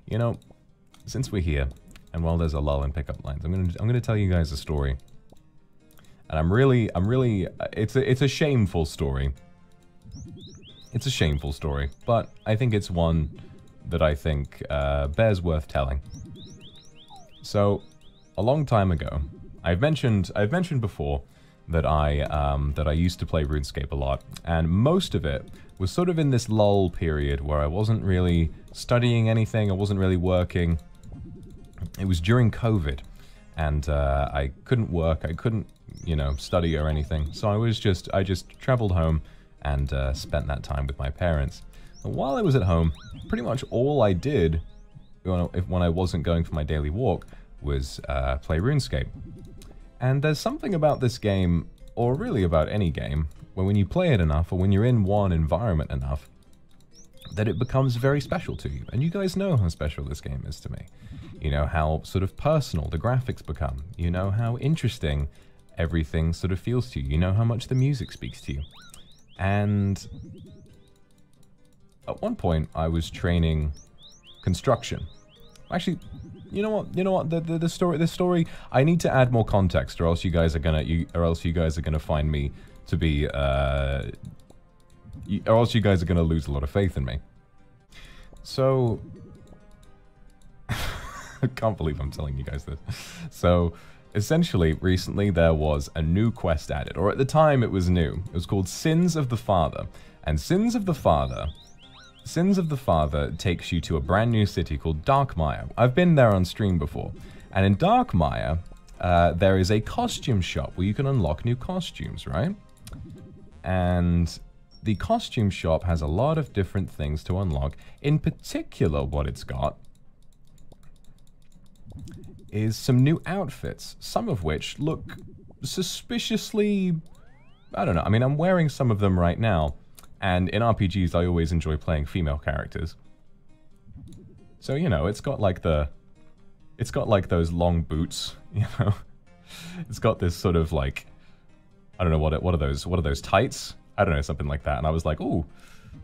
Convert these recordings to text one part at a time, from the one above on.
You know, since we're here, and while there's a lull in pickup lines, I'm gonna tell you guys a story. And I'm really, it's a shameful story. It's a shameful story, but I think it's one that I think bears worth telling. So, a long time ago, I've mentioned before that I used to play RuneScape a lot, and most of it was sort of in this lull period where I wasn't really studying anything, I wasn't really working. It was during COVID, and I couldn't work, I couldn't, you know, study or anything, so I just traveled home and spent that time with my parents. And while I was at home, pretty much all I did when I wasn't going for my daily walk was play RuneScape. And there's something about this game, or really about any game, where when you play it enough, or when you're in one environment enough, that it becomes very special to you. And you guys know how special this game is to me. You know how sort of personal the graphics become. You know how interesting everything sort of feels to you. You know how much the music speaks to you. And at one point, I was training construction. Actually, you know what? The story. I need to add more context, or else you guys are gonna find me to be, or else you guys are gonna lose a lot of faith in me. So, I can't believe I'm telling you guys this. So, essentially, recently there was a new quest added, or at the time it was new. It was called Sins of the Father, and Sins of the Father takes you to a brand new city called Darkmire. I've been there on stream before. And in Darkmire, there is a costume shop where you can unlock new costumes, right? And the costume shop has a lot of different things to unlock. In particular, what it's got is some new outfits, some of which look suspiciously... I don't know. I mean, I'm wearing some of them right now. And in RPGs, I always enjoy playing female characters. So, you know, it's got like those long boots, you know? It's got this sort of like, I don't know, what are those tights? I don't know, something like that. And I was like, ooh.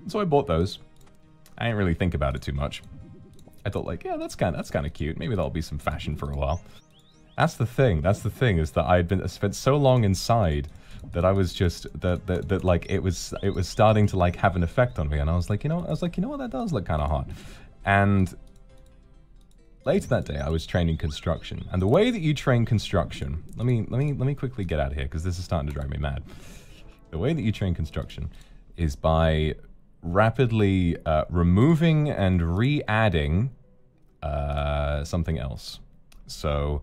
So I bought those. I didn't really think about it too much. I thought like, yeah, that's kind of cute. Maybe that'll be some fashion for a while. That's the thing, is that I spent so long inside that I was just that like it was starting to like have an effect on me, and I was like, you know what, that does look kind of hot. And later that day, I was training construction, and the way that you train construction, let me quickly get out of here because this is starting to drive me mad. The way that you train construction is by rapidly removing and re-adding something else. So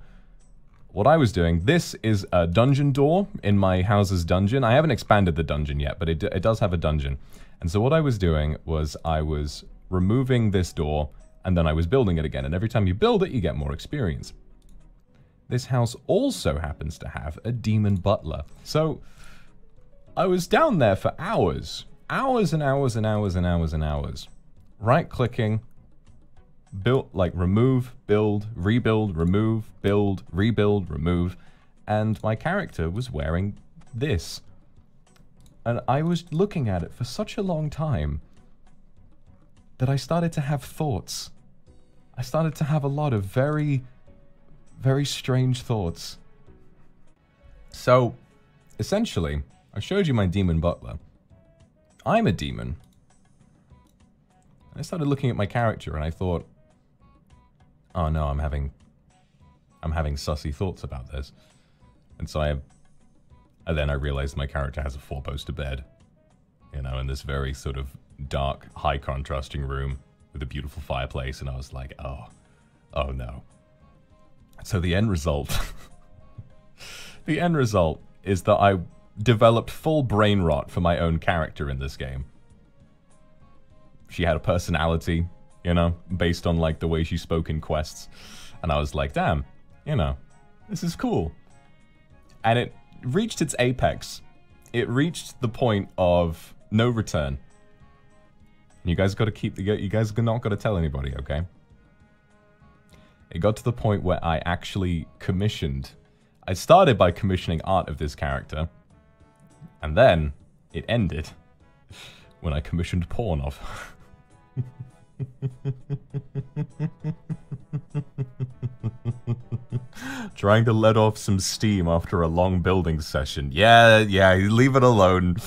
what I was doing, this is a dungeon door in my house's dungeon. I haven't expanded the dungeon yet, but it does have a dungeon. And so what I was doing was I was removing this door, and then I was building it again. And every time you build it, you get more experience. This house also happens to have a demon butler. So I was down there for hours. Hours and hours and hours and hours and hours. Right-clicking. Build, like, remove, build, rebuild, remove, build, rebuild, remove, and my character was wearing this. And I was looking at it for such a long time that I started to have thoughts. I started to have a lot of very, very strange thoughts. So, essentially, I showed you my demon butler. I'm a demon. I started looking at my character and I thought, oh no, I'm having sussy thoughts about this. And so and then I realized my character has a 4-poster bed, you know, in this very sort of dark, high contrasting room with a beautiful fireplace, and I was like, oh no. So the end result, the end result is that I developed full brain rot for my own character in this game. She had a personality, you know, based on like the way she spoke in quests. And I was like, damn, you know, this is cool. And it reached its apex. It reached the point of no return. You guys got to keep you guys are not got to tell anybody, okay? It got to the point where I actually commissioned. I started by commissioning art of this character. And then it ended when I commissioned porn of her. Trying to let off some steam after a long building session. Yeah, leave it alone.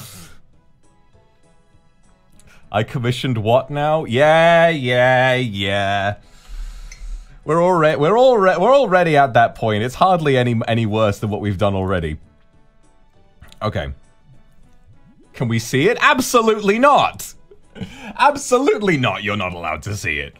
I commissioned what now? Yeah. We're already at that point. It's hardly any worse than what we've done already. Okay. Can we see it? Absolutely not. Absolutely not. You're not allowed to see it.